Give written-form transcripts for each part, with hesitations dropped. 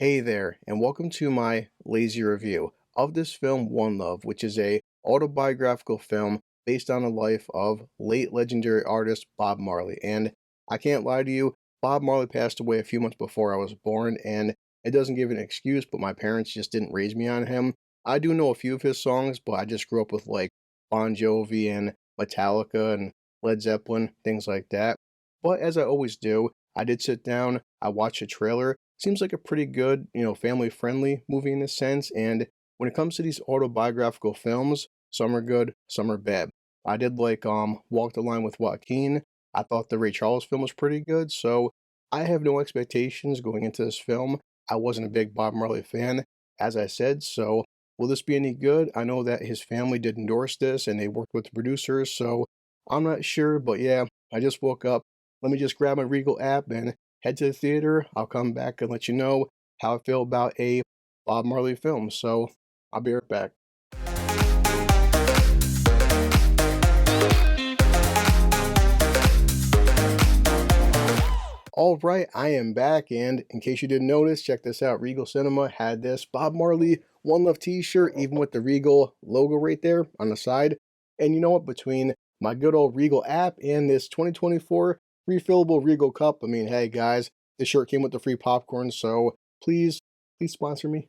Hey there, and welcome to my lazy review of this film One Love, which is a autobiographical film based on the life of late legendary artist Bob Marley. And I can't lie to you, Bob Marley passed away a few months before I was born, and it doesn't give an excuse, but my parents just didn't raise me on him. I do know a few of his songs, but I just grew up with like Bon Jovi and Metallica and Led Zeppelin, things like that. But as I always do, I did sit down, I watched a trailer. Seems like a pretty good, family friendly movie in a sense. And when it comes to these autobiographical films, some are good, some are bad. I did like Walk the Line with Joaquin. I thought the Ray Charles film was pretty good, so I have no expectations going into this film. I wasn't a big Bob Marley fan, as I said, so will this be any good? I know that his family did endorse this and they worked with the producers, so I'm not sure, but yeah, I just woke up. Let me just grab my Regal app and head to the theater. I'll come back and let you know how I feel about a Bob Marley film. So I'll be right back. All right, I am back, and in case you didn't notice, check this out. Regal Cinema had this Bob Marley One Love t-shirt, even with the Regal logo right there on the side. And you know what? Between my good old Regal app and this 2024 refillable Regal cup, I mean, hey guys, this shirt came with the free popcorn, so please sponsor me.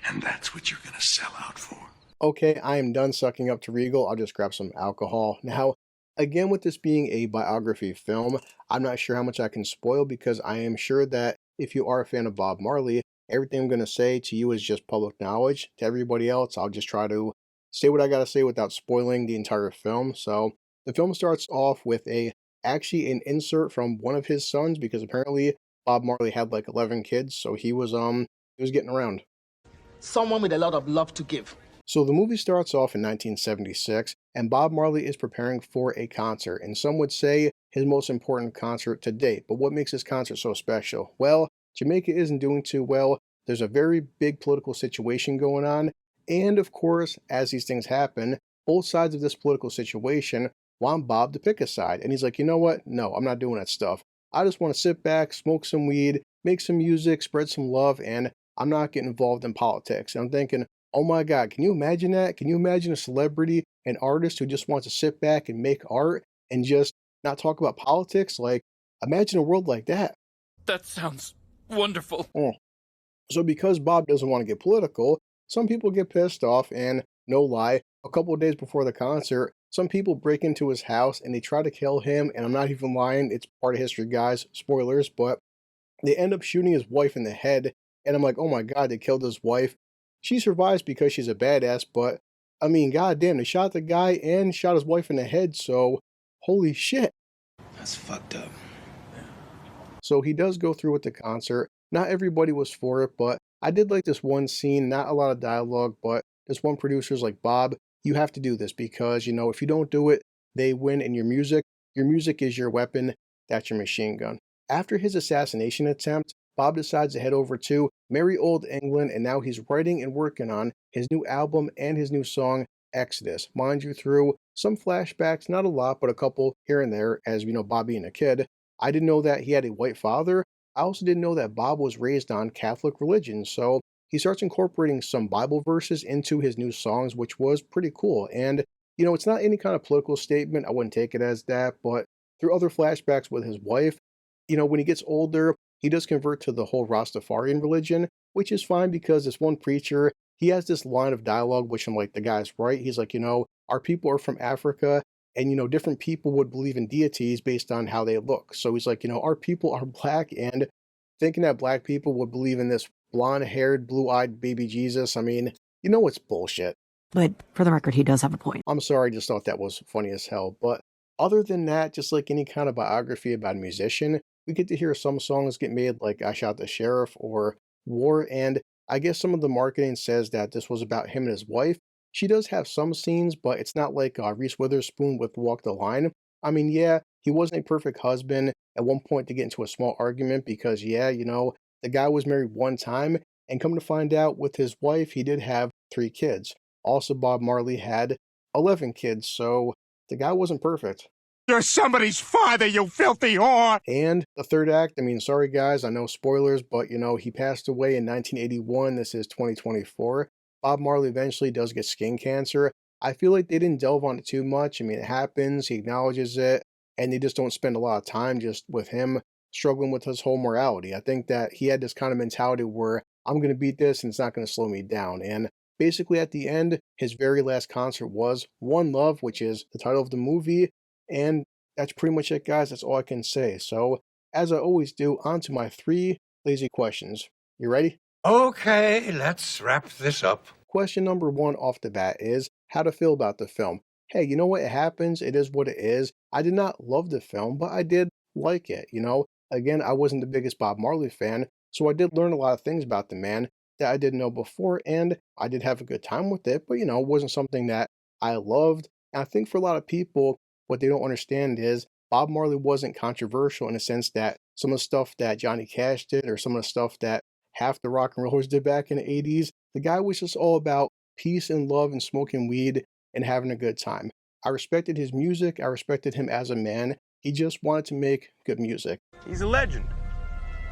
And that's what you're gonna sell out for. Okay, I am done sucking up to Regal. I'll just grab some alcohol. Now, again, with this being a biography film, I'm not sure how much I can spoil because I am sure that if you are a fan of Bob Marley, everything I'm going to say to you is just public knowledge. To everybody else, I'll just try to say what I got to say without spoiling the entire film. So, the film starts off with actually an insert from one of his sons because apparently Bob Marley had like 11 kids, so he was getting around. Someone with a lot of love to give. So the movie starts off in 1976, and Bob Marley is preparing for a concert, and some would say his most important concert to date. But what makes this concert so special? Well, Jamaica isn't doing too well. There's a very big political situation going on, and of course, as these things happen, both sides of this political situation want Bob to pick a side. And he's like, you know what? No, I'm not doing that stuff. I just want to sit back, smoke some weed, make some music, spread some love, and I'm not getting involved in politics. And I'm thinking, oh my God, can you imagine that? Can you imagine a celebrity, an artist who just wants to sit back and make art and just not talk about politics? Like, imagine a world like that. That sounds wonderful. Mm. So, because Bob doesn't want to get political, some people get pissed off, and no lie, a couple of days before the concert, some people break into his house and they try to kill him. And I'm not even lying, it's part of history, guys. Spoilers, but they end up shooting his wife in the head. And I'm like, oh my God, they killed his wife. She survives because she's a badass, but I mean, goddamn, they shot the guy and shot his wife in the head, so holy shit. That's fucked up. So he does go through with the concert. Not everybody was for it, but I did like this one scene, not a lot of dialogue, but this one producer's like, Bob, you have to do this because, if you don't do it, they win in your music is your weapon, that's your machine gun. After his assassination attempt, Bob decides to head over to merry old England, and now he's writing and working on his new album and his new song, Exodus. Mind you, through some flashbacks, not a lot, but a couple here and there, as Bob being a kid. I didn't know that he had a white father. I also didn't know that Bob was raised on Catholic religion, so he starts incorporating some Bible verses into his new songs, which was pretty cool. And, it's not any kind of political statement, I wouldn't take it as that, but through other flashbacks with his wife, when he gets older, he does convert to the whole Rastafarian religion, which is fine because this one preacher, he has this line of dialogue, which I'm like, the guy's right. He's like, our people are from Africa, and, different people would believe in deities based on how they look. So he's like, our people are black, and thinking that black people would believe in this blonde haired, blue eyed baby Jesus, I mean, it's bullshit. But for the record, he does have a point. I'm sorry, I just thought that was funny as hell. But other than that, just like any kind of biography about a musician, we get to hear some songs get made like I Shot the Sheriff or War, and I guess some of the marketing says that this was about him and his wife. She does have some scenes, but it's not like Reese Witherspoon with Walk the Line. I mean, yeah, he wasn't a perfect husband. At one point, they get into a small argument because, yeah, the guy was married one time, and come to find out with his wife, he did have 3 kids. Also, Bob Marley had 11 kids, so the guy wasn't perfect. You're somebody's father, you filthy whore! And the third act, I mean, sorry guys, I know spoilers, but you know, he passed away in 1981. This is 2024. Bob Marley eventually does get skin cancer. I feel like they didn't delve on it too much. I mean, it happens, he acknowledges it, and they just don't spend a lot of time just with him struggling with his whole morality. I think that he had this kind of mentality where I'm going to beat this and it's not going to slow me down. And basically at the end, his very last concert was One Love, which is the title of the movie. And that's pretty much it, guys. That's all I can say. So, as I always do, on to my 3 lazy questions. You ready? Okay, let's wrap this up. Question number 1 off the bat is how to feel about the film. Hey, you know what? It happens. It is what it is. I did not love the film, but I did like it. You know, again, I wasn't the biggest Bob Marley fan, so I did learn a lot of things about the man that I didn't know before, and I did have a good time with it, but you know, it wasn't something that I loved. And I think for a lot of people, what they don't understand is Bob Marley wasn't controversial in the sense that some of the stuff that Johnny Cash did or some of the stuff that half the rock and rollers did back in the 80s, the guy was just all about peace and love and smoking weed and having a good time. I respected his music. I respected him as a man. He just wanted to make good music. He's a legend.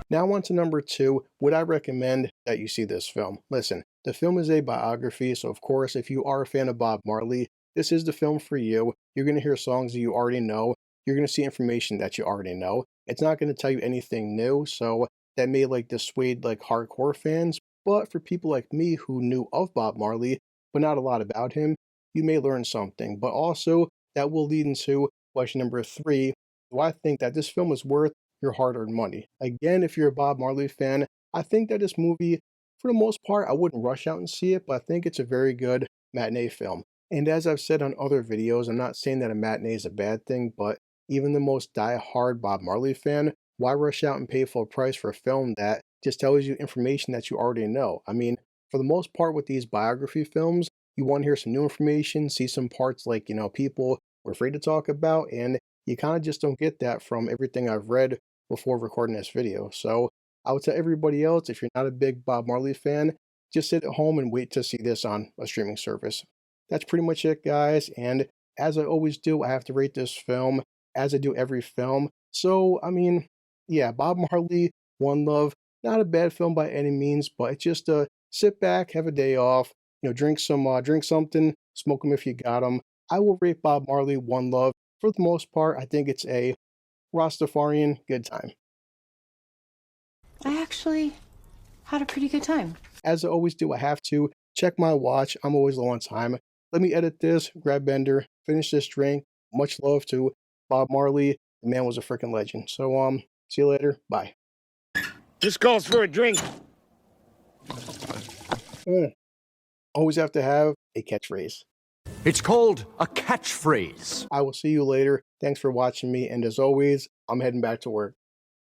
Now on to number 2, would I recommend that you see this film? Listen, the film is a biography, so of course, if you are a fan of Bob Marley, this is the film for you. You're going to hear songs that you already know. You're going to see information that you already know. It's not going to tell you anything new, so that may like dissuade like hardcore fans, but for people like me who knew of Bob Marley, but not a lot about him, you may learn something. But also, that will lead into question number 3. Do I think that this film is worth your hard-earned money? Again, if you're a Bob Marley fan, I think that this movie, for the most part, I wouldn't rush out and see it, but I think it's a very good matinee film. And as I've said on other videos, I'm not saying that a matinee is a bad thing, but even the most die-hard Bob Marley fan, why rush out and pay full price for a film that just tells you information that you already know? I mean, for the most part with these biography films, you want to hear some new information, see some parts like, you know, people were afraid to talk about, and you kind of just don't get that from everything I've read before recording this video. So I would tell everybody else, if you're not a big Bob Marley fan, just sit at home and wait to see this on a streaming service. That's pretty much it, guys. And as I always do, I have to rate this film as I do every film. So, I mean, yeah, Bob Marley, One Love, not a bad film by any means, but it's just a sit back, have a day off, you know, drink something, smoke them if you got them. I will rate Bob Marley, One Love. For the most part, I think it's a Rastafarian good time. I actually had a pretty good time. As I always do, I have to check my watch. I'm always low on time. Let me edit this, grab Bender, finish this drink. Much love to Bob Marley. The man was a freaking legend. So, see you later. Bye. This calls for a drink. Always have to have a catchphrase. It's called a catchphrase. I will see you later. Thanks for watching me, and as always, I'm heading back to work.